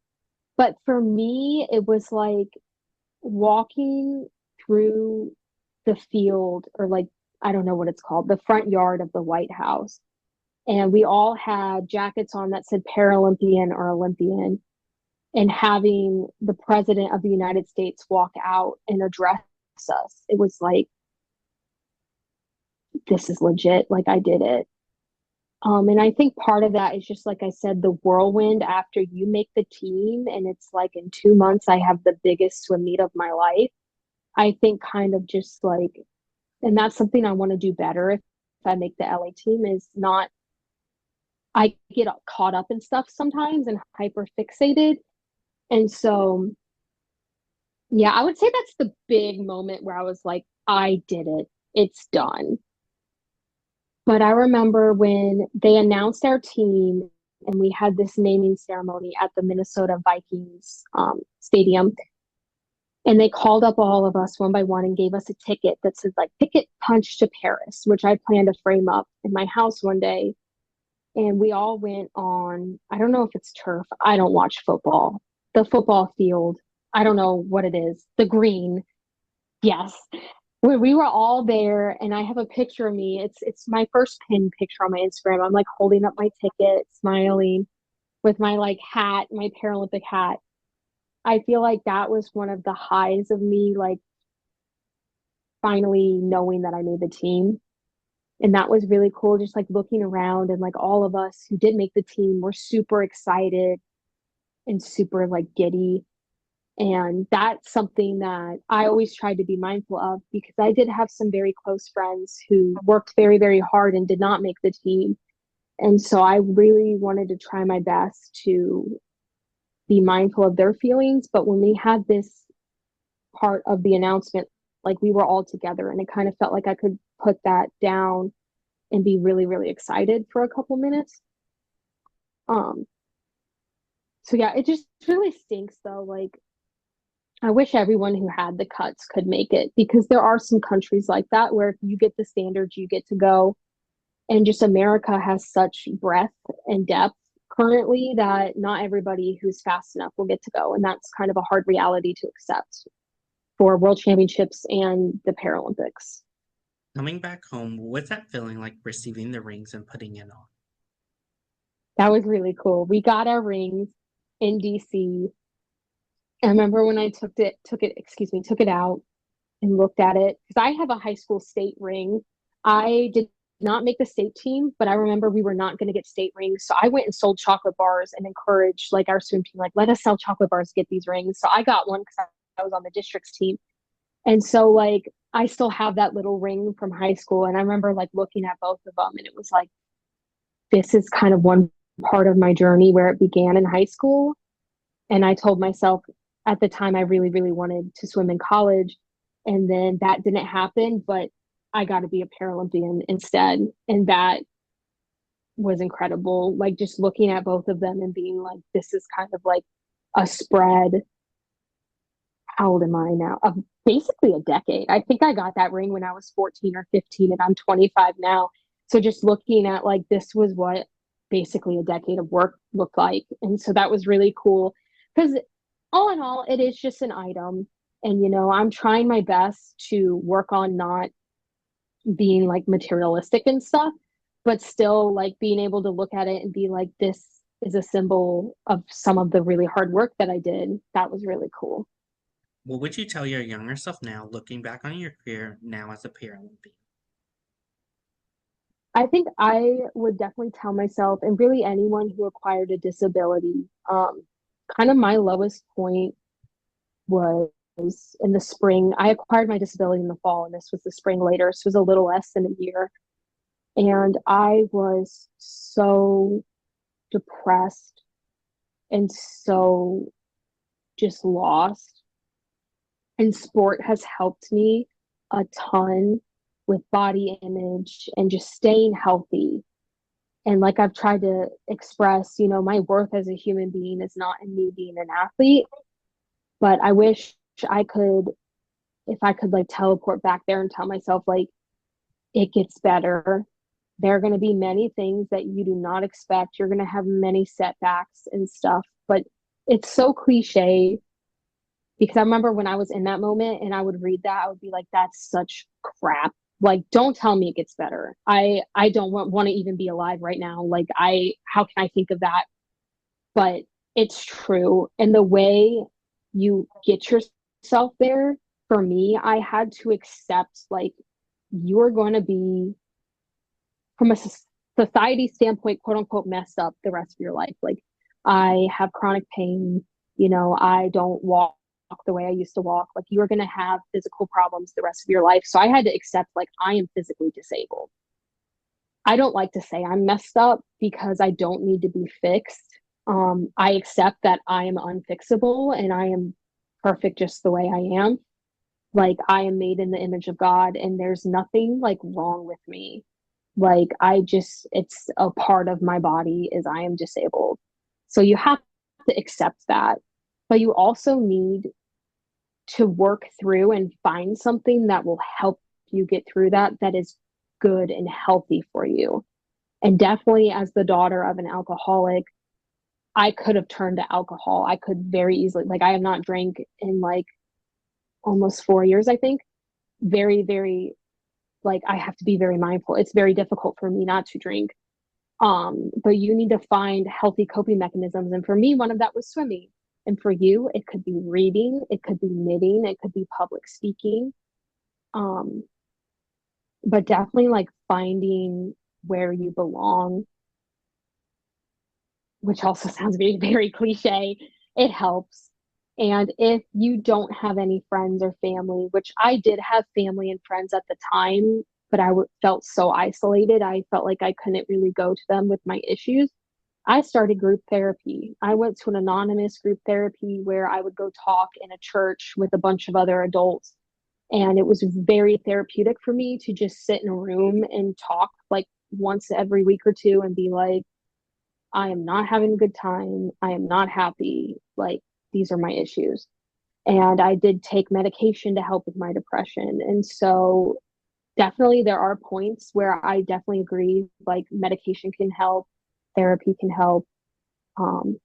But for me, it was like walking through the field, or like, I don't know what it's called, the front yard of the White House. And we all had jackets on that said Paralympian or Olympian, and having the president of the United States walk out and address us. It was like, this is legit. Like, I did it. And I think part of that is just like I said, the whirlwind after you make the team, and it's like in 2 months I have the biggest swim meet of my life. I think kind of just like, and that's something I want to do better if I make the LA team, is not, I get caught up in stuff sometimes and hyper fixated. And so, yeah, I would say that's the big moment where I was like, I did it. It's done. But I remember when they announced our team and we had this naming ceremony at the Minnesota Vikings stadium. And they called up all of us one by one and gave us a ticket that said like ticket punch to Paris, which I plan to frame up in my house one day. And we all went on, I don't know if it's turf. I don't watch football. The football field. I don't know what it is. The green. Yes. We were all there, and I have a picture of me. It's my first pinned picture on my Instagram. I'm like holding up my ticket, smiling with my like hat, my Paralympic hat. I feel like that was one of the highs of me, like finally knowing that I made the team. And that was really cool, just like looking around and like all of us who did make the team were super excited and super like giddy. And that's something that I always tried to be mindful of because I did have some very close friends who worked very, very hard and did not make the team. And so I really wanted to try my best to be mindful of their feelings. But when we had this part of the announcement, like we were all together and it kind of felt like I could put that down and be really, really excited for a couple minutes. Um, so yeah, it just really stinks though. Like I wish everyone who had the cuts could make it because there are some countries like that where if you get the standards, you get to go. And just America has such breadth and depth currently that not everybody who's fast enough will get to go. And that's kind of a hard reality to accept for World Championships and the Paralympics. Coming back home, what's that feeling like receiving the rings and putting it on? That was really cool. We got our rings in DC. I remember when I took it out and looked at it because I have a high school state ring. I did not make the state team, but I remember we were not going to get state rings. So I went and sold chocolate bars and encouraged like our swim team, like, let us sell chocolate bars to get these rings. So I got one because I was on the district's team. And so like I still have that little ring from high school. And I remember like looking at both of them and it was like, this is kind of one part of my journey where it began in high school. And I told myself at the time I really, really wanted to swim in college. And then that didn't happen, but I got to be a Paralympian instead. And that was incredible. Like just looking at both of them and being like, this is kind of like a spread. How old am I now? Of basically a decade. I think I got that ring when I was 14 or 15, and I'm 25 now. So just looking at like this was what basically a decade of work looked like. And so that was really cool because all in all, it is just an item. And, you know, I'm trying my best to work on not being like materialistic and stuff, but still like being able to look at it and be like, this is a symbol of some of the really hard work that I did. That was really cool. What would you tell your younger self now, looking back on your career now as a Paralympian? I think I would definitely tell myself, and really anyone who acquired a disability, kind of my lowest point was in the spring. I acquired my disability in the fall, and this was the spring later. So it was a little less than a year. And I was so depressed and so just lost. And sport has helped me a ton with body image and just staying healthy. And like I've tried to express, you know, my worth as a human being is not in me being an athlete, but I wish I could, if I could like teleport back there and tell myself, like, it gets better. There are going to be many things that you do not expect. You're going to have many setbacks and stuff, but it's so cliche because I remember when I was in that moment and I would read that, I would be like, that's such crap. Like, don't tell me it gets better. I don't want to even be alive right now. Like, how can I think of that? But it's true. And the way you get yourself there, for me, I had to accept like you're going to be, from a society standpoint, quote unquote, messed up the rest of your life. Like, I have chronic pain. You know, I don't walk the way I used to walk. Like, you're going to have physical problems the rest of your life. So I had to accept, like, I am physically disabled. I don't like to say I'm messed up because I don't need to be fixed. I accept that I am unfixable and I am perfect just the way I am. Like, I am made in the image of God and there's nothing like wrong with me. Like, it's a part of my body is I am disabled. So you have to accept that, but you also need to work through and find something that will help you get through that is good and healthy for you. And definitely as the daughter of an alcoholic, I could have turned to alcohol. I could very easily, like, I have not drank in like almost 4 years, I think. Very, very, like, I have to be very mindful. It's very difficult for me not to drink. But you need to find healthy coping mechanisms. And for me, one of that was swimming. And for you, it could be reading, it could be knitting, it could be public speaking. Um, but definitely like finding where you belong, which also sounds very, very cliche, it helps. And if you don't have any friends or family, which I did have family and friends at the time, but felt so isolated, I felt like I couldn't really go to them with my issues. I started group therapy. I went to an anonymous group therapy where I would go talk in a church with a bunch of other adults. And it was very therapeutic for me to just sit in a room and talk like once every week or two and be like, I am not having a good time. I am not happy. Like, these are my issues. And I did take medication to help with my depression. And so, definitely, there are points where I definitely agree, like, medication can help, therapy can help. Um,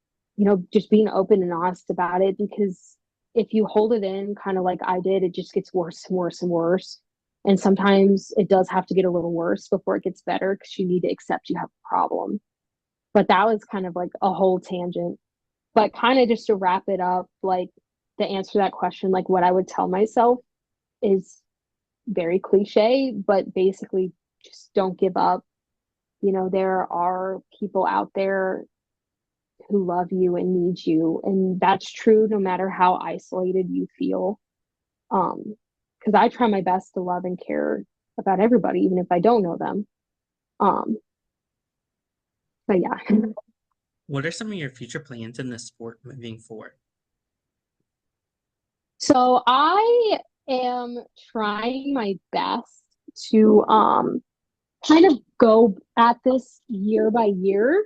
just being open and honest about it, because if you hold it in, kind of like I did, it just gets worse and worse and worse. And sometimes it does have to get a little worse before it gets better because you need to accept you have a problem. But that was kind of like a whole tangent. But kind of just to wrap it up, like the answer to that question, like what I would tell myself is very cliche, but basically just don't give up. There are people out there who love you and need you, and that's true no matter how isolated you feel. Because I try my best to love and care about everybody, even if I don't know them. Um, but yeah. What are some of your future plans in the sport moving forward? So I am trying my best to kind of go at this year by year.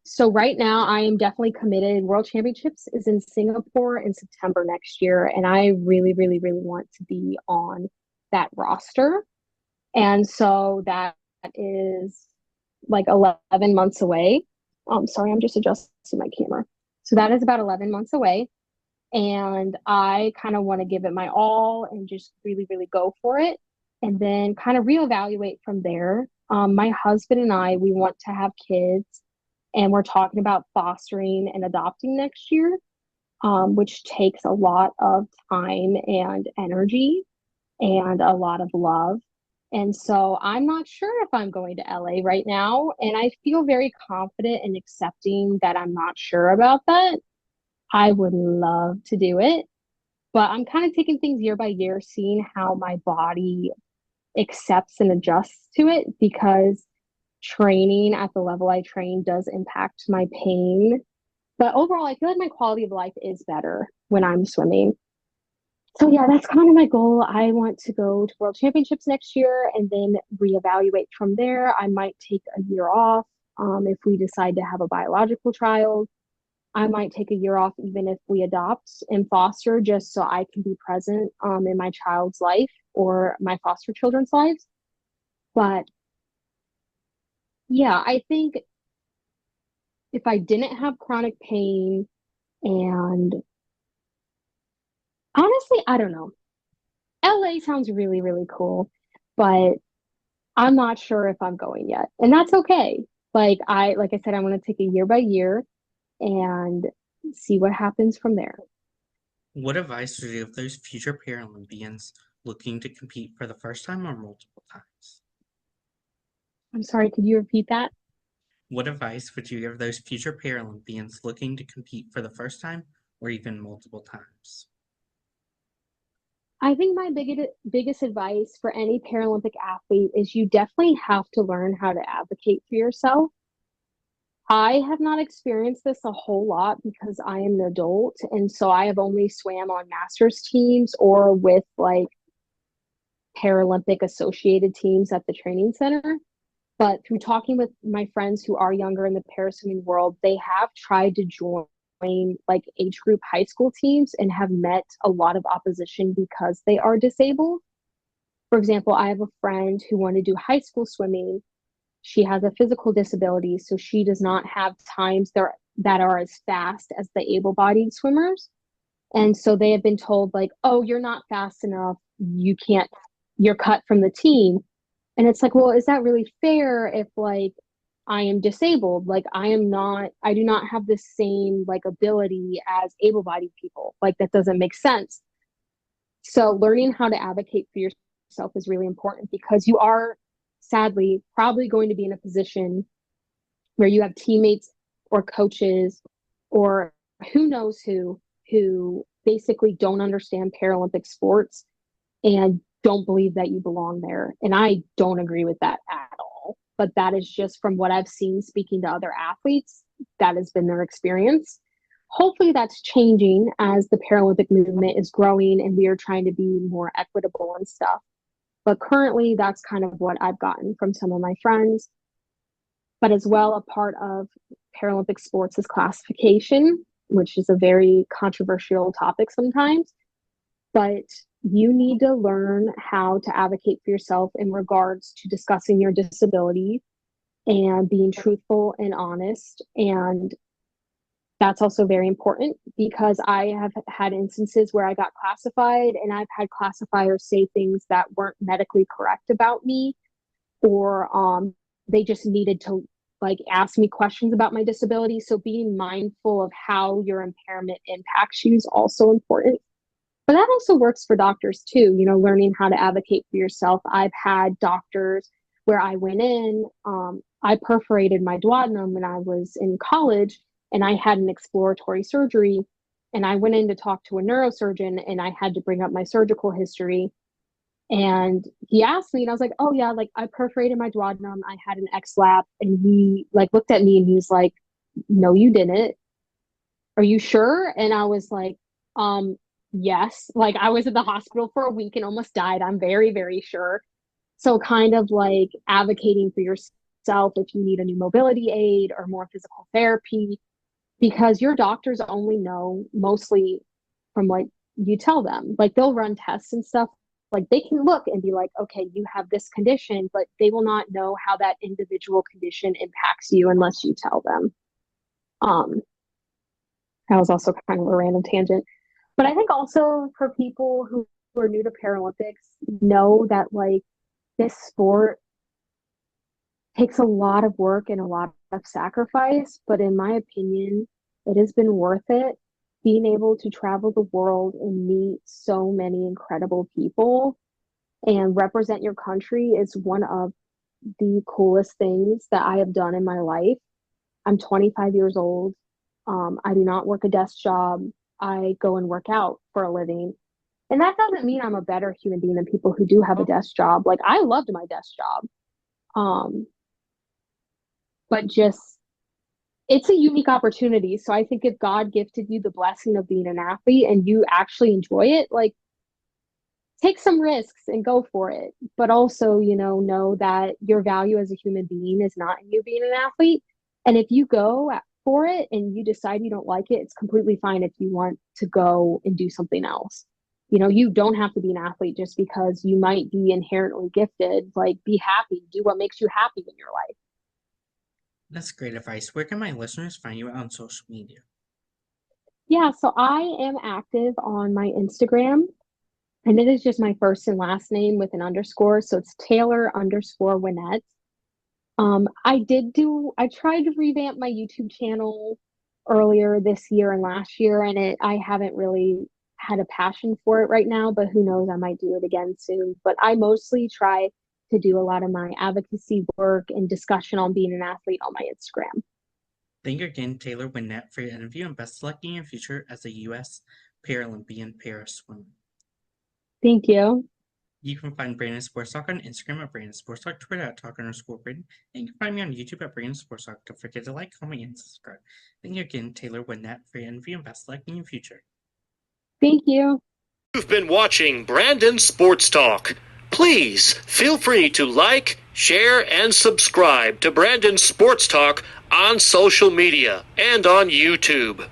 So right now I am definitely committed. World Championships is in Singapore in September next year, and I really, really, really want to be on that roster. And so that is like 11 months away. Sorry, I'm just adjusting my camera. So that is about 11 months away. And I kind of want to give it my all and just really, really go for it. And then kind of reevaluate from there. My husband and I, we want to have kids, and we're talking about fostering and adopting next year, which takes a lot of time and energy and a lot of love. And so I'm not sure if I'm going to LA right now. And I feel very confident in accepting that I'm not sure about that. I would love to do it, but I'm kind of taking things year by year, seeing how my body accepts and adjusts to it, because training at the level I train does impact my pain. But overall, I feel like my quality of life is better when I'm swimming. So yeah, that's kind of my goal. I want to go to World Championships next year and then reevaluate from there. I might take a year off if we decide to have a biological child. I might take a year off even if we adopt and foster, just so I can be present in my child's life or my foster children's lives. But yeah, I think if I didn't have chronic pain, and honestly, I don't know. LA sounds really, really cool, but I'm not sure if I'm going yet. And that's okay. Like I said, I want to take a year by year and see what happens from there. What advice would you give those future Paralympians looking to compete for the first time or multiple times? I'm sorry, could you repeat that? What advice would you give those future Paralympians looking to compete for the first time or even multiple times? I think my biggest advice for any Paralympic athlete is you definitely have to learn how to advocate for yourself. I have not experienced this a whole lot because I am an adult, and so I have only swam on masters teams or with like Paralympic associated teams at the training center. But through talking with my friends who are younger in the paraswimming world, they have tried to join like age group high school teams and have met a lot of opposition because they are disabled. For example, I have a friend who wanted to do high school swimming. She has a physical disability, so she does not have times that are as fast as the able-bodied swimmers. And so they have been told, like, oh, you're not fast enough. You can't, you're cut from the team. And it's like, well, is that really fair if like I am disabled. Like I do not have the same like ability as able-bodied people. Like that doesn't make sense. So learning how to advocate for yourself is really important because you are sadly probably going to be in a position where you have teammates or coaches or who knows who basically don't understand Paralympic sports and don't believe that you belong there. And I don't agree with that at all. But that is just from what I've seen speaking to other athletes, that has been their experience. Hopefully that's changing as the Paralympic movement is growing and we are trying to be more equitable and stuff. But currently that's kind of what I've gotten from some of my friends. But as well, a part of Paralympic sports is classification, which is a very controversial topic sometimes. But you need to learn how to advocate for yourself in regards to discussing your disability and being truthful and honest. And that's also very important because I have had instances where I got classified and I've had classifiers say things that weren't medically correct about me, or they just needed to like ask me questions about my disability. So being mindful of how your impairment impacts you is also important. But that also works for doctors too, you know, learning how to advocate for yourself. I've had doctors where I went in, I perforated my duodenum when I was in college and I had an exploratory surgery. And I went in to talk to a neurosurgeon and I had to bring up my surgical history. And he asked me, and I was like, oh yeah, like I perforated my duodenum. I had an X-lap. And he like looked at me and he's like, no, you didn't. Are you sure? And I was like, yes. Like I was at the hospital for a week and almost died. I'm very, very sure. So kind of like advocating for yourself if you need a new mobility aid or more physical therapy, because your doctors only know mostly from what you tell them. Like they'll run tests and stuff. Like they can look and be like, okay, you have this condition, but they will not know how that individual condition impacts you unless you tell them. That was also kind of a random tangent. But I think also for people who are new to Paralympics, know that like this sport takes a lot of work and a lot of sacrifice, but in my opinion, it has been worth it. Being able to travel the world and meet so many incredible people and represent your country is one of the coolest things that I have done in my life. I'm 25 years old. I do not work a desk job. I go and work out for a living. And that doesn't mean I'm a better human being than people who do have a desk job. Like I loved my desk job. But just it's a unique opportunity. So I think if God gifted you the blessing of being an athlete and you actually enjoy it, like take some risks and go for it. But also, you know that your value as a human being is not in you being an athlete. And if you go for it and you decide you don't like it, it's completely fine if you want to go and do something else. You know, you don't have to be an athlete just because you might be inherently gifted. Like be happy, do what makes you happy in your life. That's great advice. Where can my listeners find you on social media? Yeah, so I am active on my Instagram, and it is just my first and last name with an underscore. So it's Taylor_Winnett. I tried to revamp my YouTube channel earlier this year and last year, and I haven't really had a passion for it right now, but who knows, I might do it again soon. But I mostly try to do a lot of my advocacy work and discussion on being an athlete on my Instagram. Thank you again, Taylor Winnett, for your interview, and best of luck in your future as a U.S. Paralympian para swimmer. Thank you. You can find Brandon Sports Talk on Instagram at Brandon Sports Talk, Twitter at Talk_Brandon, and you can find me on YouTube at Brandon Sports Talk. Don't forget to like, comment, and subscribe. Thank you again, Taylor Winnett, for your interview, and best of luck in your future. Thank you. You've been watching Brandon Sports Talk. Please feel free to like, share, and subscribe to Brandon Sports Talk on social media and on YouTube.